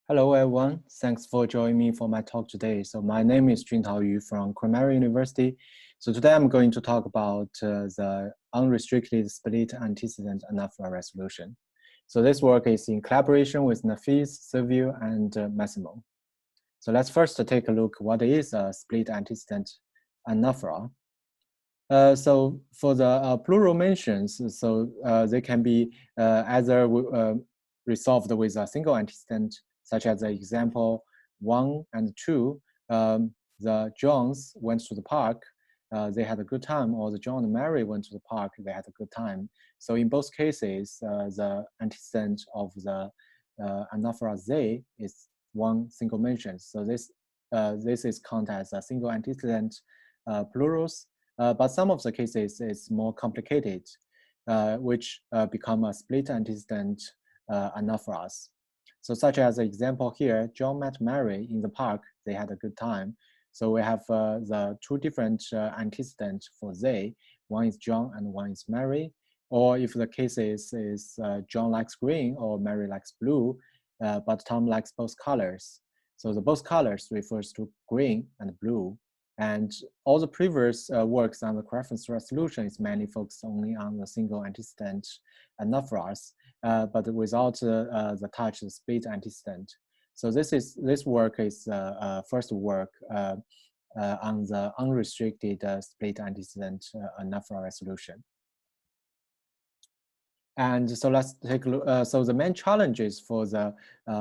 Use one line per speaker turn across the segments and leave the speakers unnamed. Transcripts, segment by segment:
Hello, everyone. Thanks for joining me for my talk today. So my name is Juntao Yu from Cornell University. So today I'm going to talk about the unrestricted split antecedent Anaphora resolution. So this work is in collaboration with Nafis, Silvio, and Massimo. So let's first take a look what is a split antecedent Anaphora. So for the plural mentions, so they can be either resolved with a single antecedent, such as the example 1 and 2. The Johns went to the park, they had a good time, or the John and Mary went to the park, they had a good time. So in both cases, the antecedent of the anaphora they is one single mention. So this is counted as a single antecedent plurals. But some of the cases is more complicated, which become a split antecedent anaphoras. So such as the example here, John met Mary in the park, they had a good time. So we have the two different antecedents for they, one is John and one is Mary. Or if the case is John likes green or Mary likes blue, but Tom likes both colors. So the both colors refers to green and blue. And all the previous works on the reference resolution is mainly focused only on the single antecedent anaphoras, but without the touch of split antecedent. So this work is first work on the unrestricted split antecedent anaphora resolution. And so let's take a look. So the main challenges for the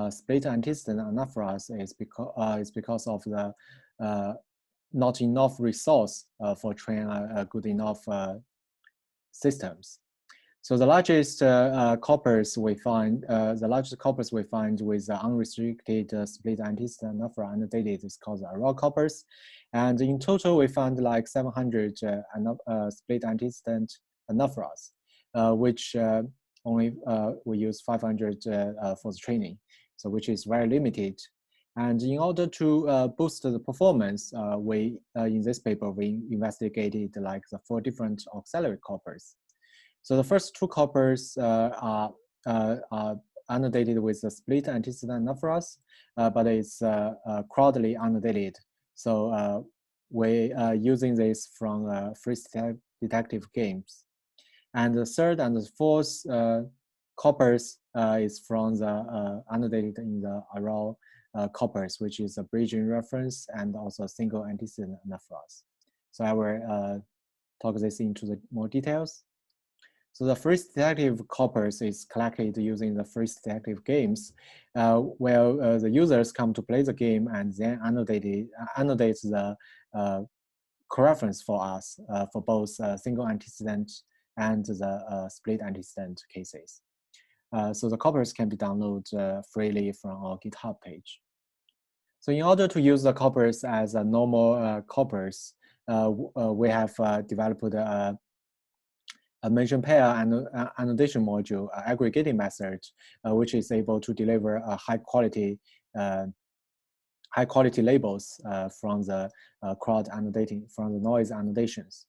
split antecedent anaphoras is because of the not enough resource for training good enough systems. So the largest corpus we find, with unrestricted split antecedent anaphora annotated is called the raw corpus. And in total, we found like 700 split antecedent anaphoras, which only we use 500 for the training, so which is very limited. And in order to boost the performance, we in this paper we investigated like the 4 different auxiliary corpus. So the first 2 corpus are annotated with the split antecedent anaphoras, but it's crowdly annotated. So we are using this from free detective games. And the third and the fourth corpus is from the annotated in the ARAL corpus, which is a bridging reference and also single antecedent anaphoras. So I will talk this into the more details. So the free detective corpus is collected using the free detective games, where the users come to play the game and then annotates the coreference for us for both single antecedent and the split antecedent cases. So the corpus can be downloaded freely from our GitHub page. So in order to use the corpus as a normal corpus, we have developed a mention pair and annotation module aggregating method, which is able to deliver a high quality labels from the crowd annotating, from the noise annotations.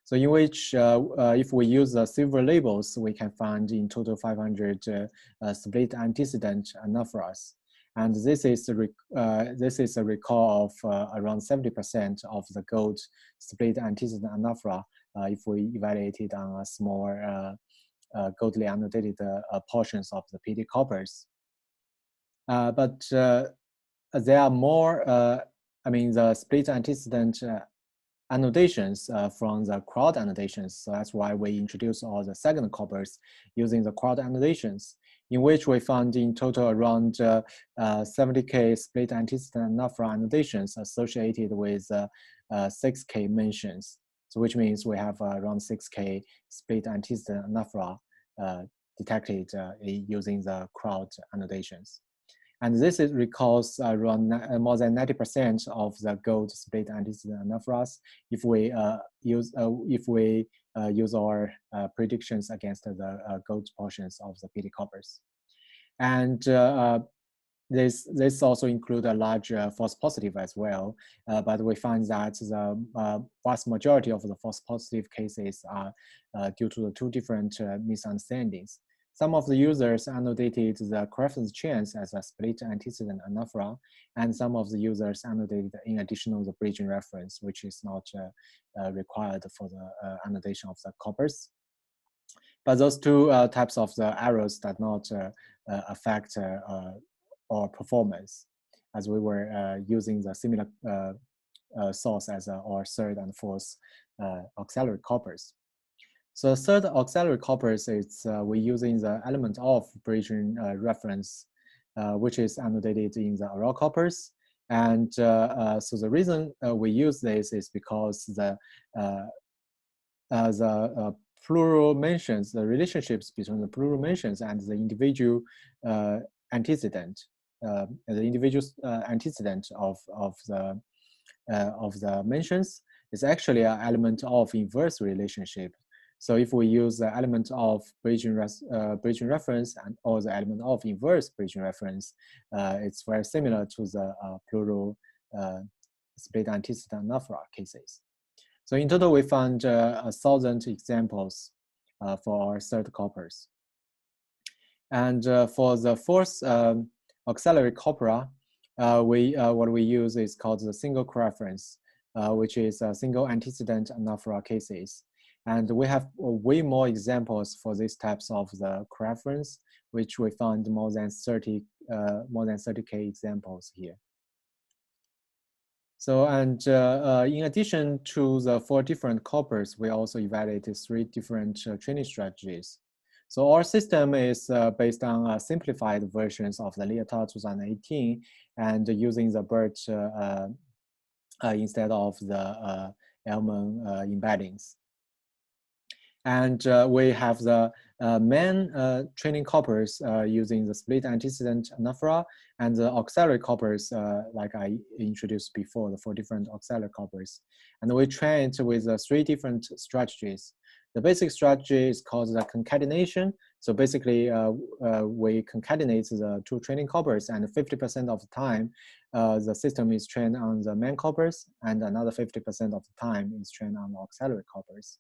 So in which, if we use the silver labels, we can find in total 500 split antecedent anaphoras. And this is a recall of around 70% of the gold split antecedent anaphora if we evaluate it on a small goldly annotated portions of the PD corpus. But there are more, the split antecedent annotations from the crowd annotations. So that's why we introduce all the second corpus using the crowd annotations, in which we found in total around 70K split antecedent anaphora annotations associated with 6K mentions. So which means we have around 6K split antecedent anaphora detected using the crowd annotations. And this recalls around more than 90% of the gold split antecedent anaphoras if we use our predictions against the gold portions of the PD corpus. And this also includes a large false positive as well, but we find that the vast majority of the false positive cases are due to the 2 different misunderstandings. Some of the users annotated the reference chains as a split-antecedent anaphora, and some of the users annotated in addition the bridging reference, which is not required for the annotation of the corpus. But those two types of the errors did not affect our performance, as we were using the similar source as our third and fourth auxiliary corpus. So the third auxiliary corpus is we're using the element of bridging reference, which is annotated in the oral corpus. And so the reason we use this is because the plural mentions, the relationships between the plural mentions and the individual antecedent, antecedent of the mentions is actually an element of inverse relationship. So if we use the element of bridging reference and or the element of inverse bridging reference, it's very similar to the plural split antecedent anaphora cases. So in total, we found 1,000 examples for our third corpus. And for the fourth auxiliary corpora, what we use is called the single coreference, which is a single antecedent anaphora cases. And we have way more examples for these types of the coreference, which we found more than 30K examples here. So, and in addition to the 4 different corpus, we also evaluated 3 different training strategies. So our system is based on simplified versions of the Leotard 2018 and using the BERT instead of the Elman embeddings. And we have the main training corpus using the split antecedent anaphora and the auxiliary corpus, like I introduced before, the 4 different auxiliary corpus. And we trained with 3 different strategies. The basic strategy is called the concatenation. So basically, we concatenate the 2 training corpus, and 50% of the time, the system is trained on the main corpus, and another 50% of the time is trained on the auxiliary corpus.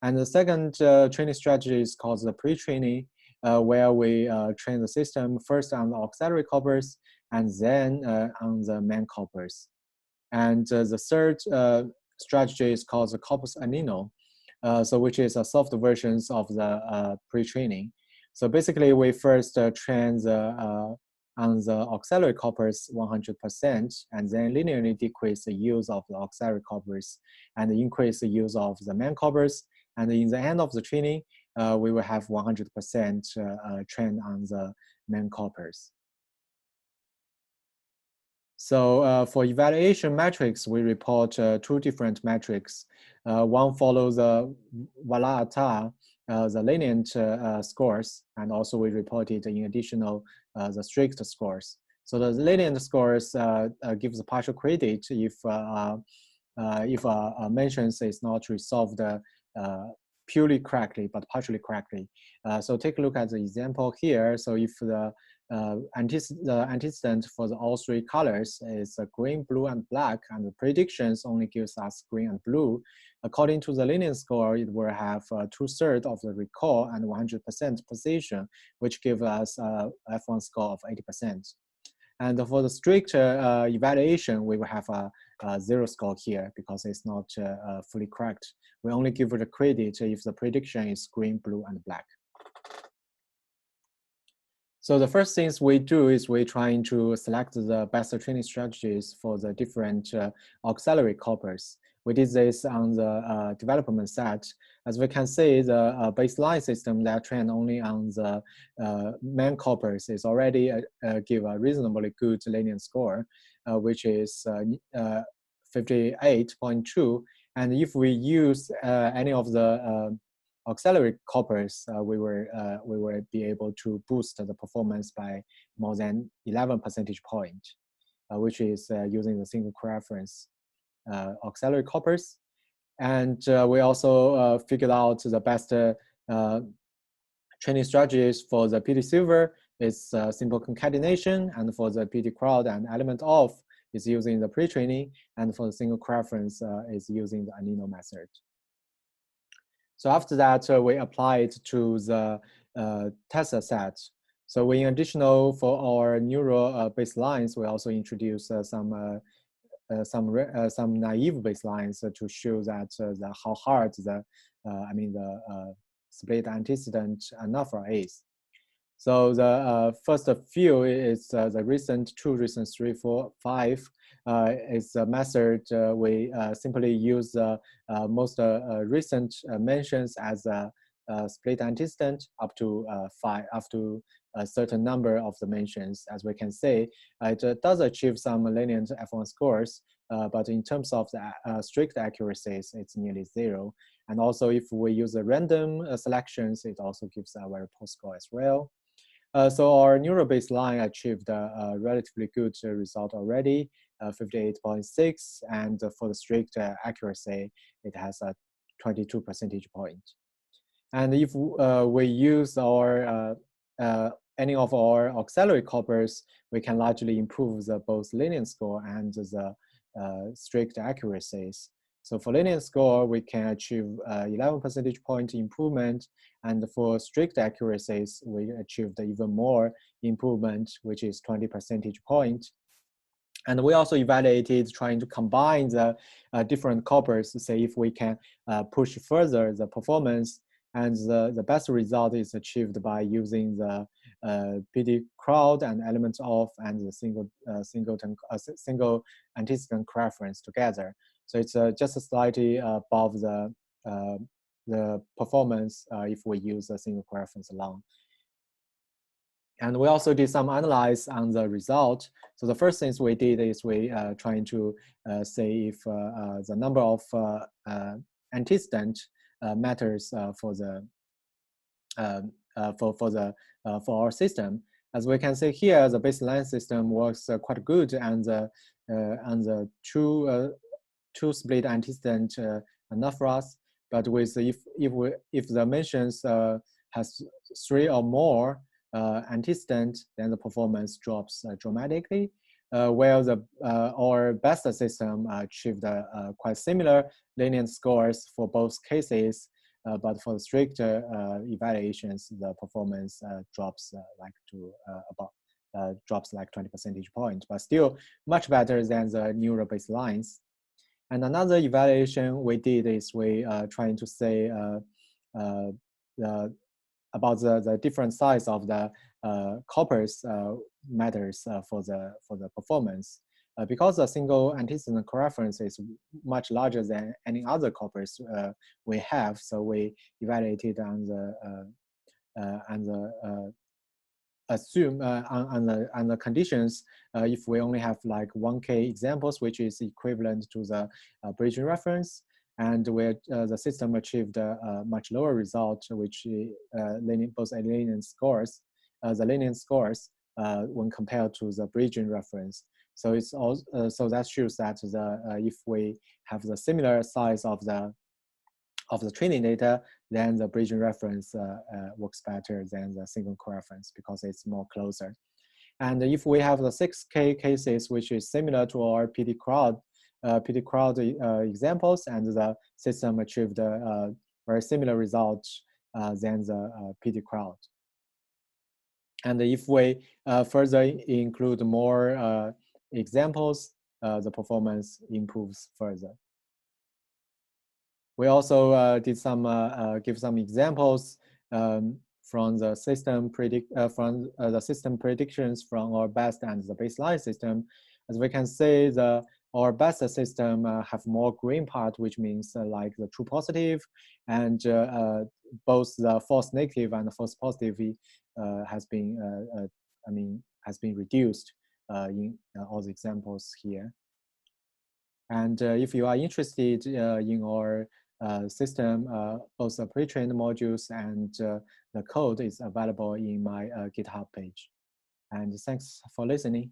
And the second training strategy is called the pre-training, where we train the system first on the auxiliary corpus and then on the main corpus. And the third strategy is called the corpus anino, so which is a soft versions of the pre-training. So basically, we first train the on the auxiliary corpus 100%, and then linearly decrease the use of the auxiliary corpus and increase the use of the main corpus. And in the end of the training, we will have 100% trained on the main corpus. So for evaluation metrics, we report 2 different metrics. One follows the Valata, the lenient scores, and also we reported in additional the strict scores. So the lenient scores gives a partial credit if a mention is not resolved purely correctly, but partially correctly. So take a look at the example here. So if the antecedent for all 3 colors is green, blue, and black, and the predictions only gives us green and blue, according to the linear score, it will have 2/3 of the recall and 100% precision, which gives us a F1 score of 80%. And for the strict evaluation, we will have a 0 score here because it's not fully correct. We only give it a credit if the prediction is green, blue, and black. So the first things we do is we're trying to select the best training strategies for the different auxiliary corpus. We did this on the development set. As we can see, the baseline system that trained only on the main corpus is already give a reasonably good linear score, which is 58.2. And if we use any of the auxiliary corpus, we will be able to boost the performance by more than 11 percentage points, which is using the single coreference auxiliary corpus. And we also figured out the best training strategies for the PD silver is simple concatenation, and for the PD crowd and element of is using the pre-training, and for the single coreference is using the anino method. So after that, we applied to the test set. So in additional for our neural baselines, we also introduce some naive baselines to show that how hard the split antecedent anaphora is. So the first few is the recent 2, recent 3, 4, 5 is a method we simply use most recent mentions as a split antecedent up to 5, up to a certain number of the mentions. As we can say, it does achieve some lenient F1 scores, but in terms of the strict accuracies, it's nearly 0. And also, if we use a random selections, it also gives a very poor score as well. So our neural baseline achieved a relatively good result already, 58.6, and for the strict accuracy, it has a 22 percentage point. And if we use our any of our auxiliary coppers, we can largely improve the both lenient score and the strict accuracies. So for lenient score, we can achieve 11 percentage point improvement, and for strict accuracies, we achieved even more improvement, which is 20 percentage point. And we also evaluated trying to combine the different coppers to say if we can push further the performance. And the best result is achieved by using the PD crowd and elements of and the single antecedent coreference together. So it's just slightly above the performance if we use a single coreference alone. And we also did some analysis on the result. So the first things we did is we trying to say if the number of antecedent matters for the for our system. As we can see here, the baseline system works quite good, and the two split antecedent anaphoras. But with if the mentions has 3 or more antecedent, then the performance drops dramatically. While our best system achieved quite similar lenient scores for both cases, but for the strict evaluations, the performance drops drops like 20 percentage point, but still much better than the neural baselines. And another evaluation we did is we trying to say about the different size of the coppers matters for the performance. Because a single antecedent coreference is much larger than any other coppers we have, so we evaluated on the assume on the conditions if we only have like 1K examples, which is equivalent to the Bayesian reference, and where the system achieved a much lower result, which both lenient scores, the lenient scores when compared to the Bayesian reference. So it's also so that shows that if we have the similar size of the training data, then the Bayesian reference works better than the single coreference because it's more closer. And if we have the 6K cases, which is similar to our PD crowd examples, and the system achieved a very similar result than the PD crowd. And if we further include more examples, the performance improves further. We also did some give some examples from the system predictions from our best and the baseline system. As we can see, our best system have more green part, which means like the true positive, and both the false negative and the false positive has been reduced in all the examples here. And if you are interested in our system, both the pre-trained modules and the code is available in my GitHub page. And thanks for listening.